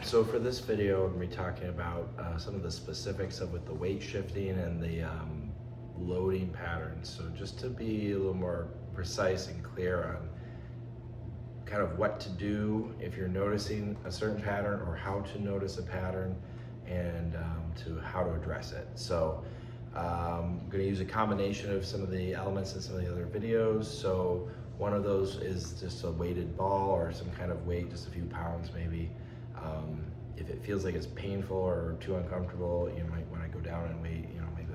So for this video, I'm going to be talking about some of the specifics of with the weight shifting and the loading patterns. So just to be a little more precise and clear on kind of what to do if you're noticing a certain pattern, or how to notice a pattern, and to how to address it. So I'm going to use a combination of some of the elements in some of the other videos. So one of those is just a weighted ball or some kind of weight, just a few pounds maybe. If it feels like it's painful or too uncomfortable, you might want to go down and weigh, maybe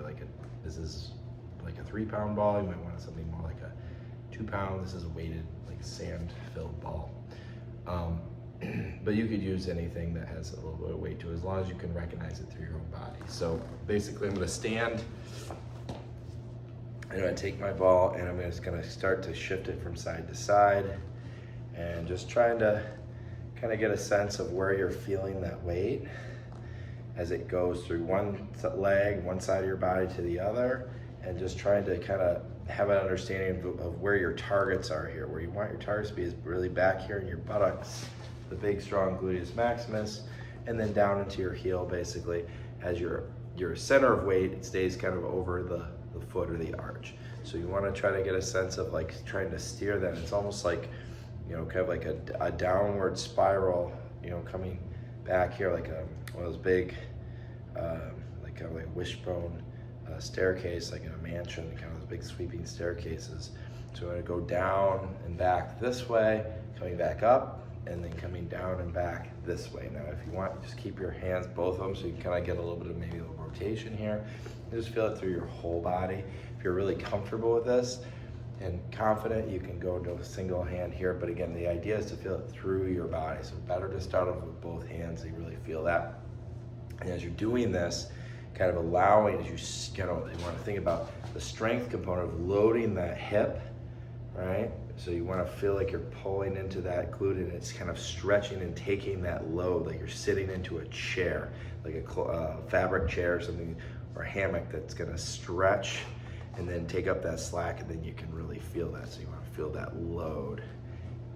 this is like a 3-pound ball, you might want something more like a 2-pound. This is a weighted, like sand-filled ball. But you could use anything that has a little bit of weight to it, as long as you can recognize it through your own body. So basically I'm going to stand, I'm going to take my ball and I'm just going to start to shift it from side to side, and just trying to kind of get a sense of where you're feeling that weight as it goes through one leg, one side of your body to the other, and just trying to kind of have an understanding of where your targets are here. Where you want your targets to be is really back here in your buttocks, the big strong gluteus maximus, and then down into your heel basically, as your center of weight stays kind of over the foot or the arch. So you want to try to get a sense of like trying to steer that. It's almost like, kind of like a downward spiral, coming back here, like one of those big, like kind of like wishbone staircase, like in a mansion, kind of those big sweeping staircases. So I'm going to go down and back this way, coming back up, and then coming down and back this way. Now, if you want, just keep your hands, both of them, so you can kind of get a little bit of maybe a little rotation here. Just feel it through your whole body. If you're really comfortable with this and confident, you can go to a single hand here, but again, the idea is to feel it through your body. So better to start off with both hands so you really feel that. And as you're doing this, kind of allowing, as you want to think about the strength component of loading that hip, right? So you want to feel like you're pulling into that glute, and it's kind of stretching and taking that load, like you're sitting into a chair, like a fabric chair or something, or a hammock that's going to stretch and then take up that slack, and then you can really feel that. So you want to feel that load,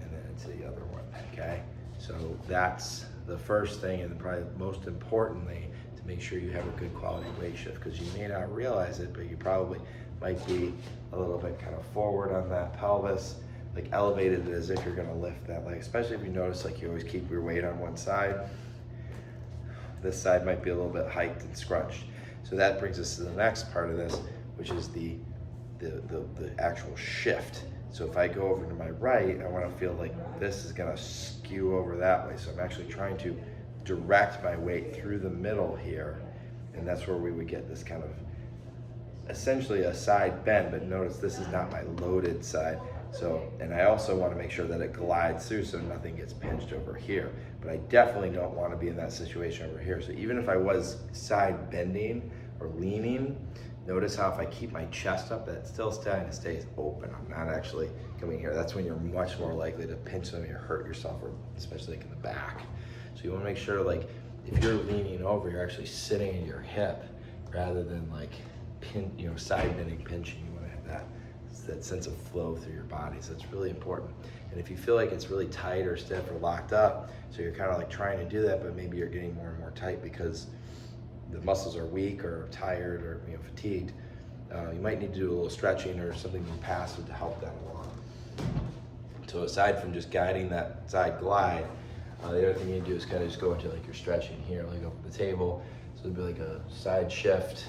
and then into the other one, okay? So that's the first thing, and probably most importantly, to make sure you have a good quality weight shift, because you may not realize it, but you probably might be a little bit kind of forward on that pelvis, like elevated as if you're gonna lift that leg, especially if you notice like you always keep your weight on one side. This side might be a little bit hiked and scrunched. So that brings us to the next part of this, which is the actual shift. So if I go over to my right, I want to feel like this is going to skew over that way. So I'm actually trying to direct my weight through the middle here, and that's where we would get this kind of essentially a side bend, but notice this is not my loaded side. So, and I also want to make sure that it glides through so nothing gets pinched over here, but I definitely don't want to be in that situation over here. So even if I was side bending or leaning, notice how if I keep my chest up, that still stays open. I'm not actually coming here. That's when you're much more likely to pinch something or hurt yourself, or especially like in the back. So you want to make sure, like, if you're leaning over, you're actually sitting in your hip rather than like side bending, pinching. You want to have that sense of flow through your body. So it's really important. And if you feel like it's really tight or stiff or locked up, so you're kind of like trying to do that, but maybe you're getting more and more tight because the muscles are weak or tired or fatigued, you might need to do a little stretching or something more passive to help that along. So aside from just guiding that side glide, the other thing you do is kind of just go into like your stretching here, like over the table. So it'd be like a side shift,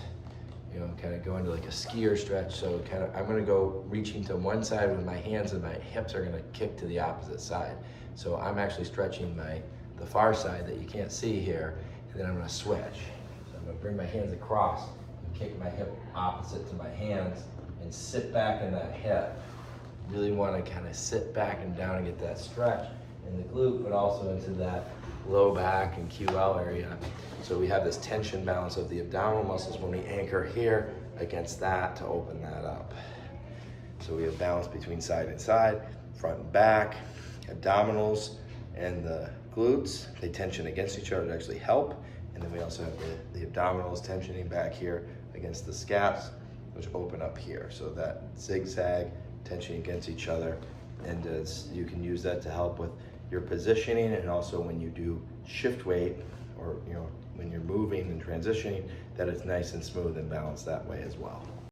kind of go into like a skier stretch. So kind of, I'm gonna go reaching to one side with my hands, and my hips are gonna kick to the opposite side. So I'm actually stretching the far side that you can't see here, and then I'm gonna switch. I'm gonna bring my hands across and kick my hip opposite to my hands and sit back in that hip. Really wanna kind of sit back and down and get that stretch in the glute, but also into that low back and QL area. So we have this tension balance of the abdominal muscles when we anchor here against that to open that up. So we have balance between side and side, front and back, abdominals and the glutes. They tension against each other to actually help. And then we also have the abdominals tensioning back here against the scaps, which open up here. So that zigzag tension against each other. And you can use that to help with your positioning, and also when you do shift weight, or when you're moving and transitioning, that it's nice and smooth and balanced that way as well.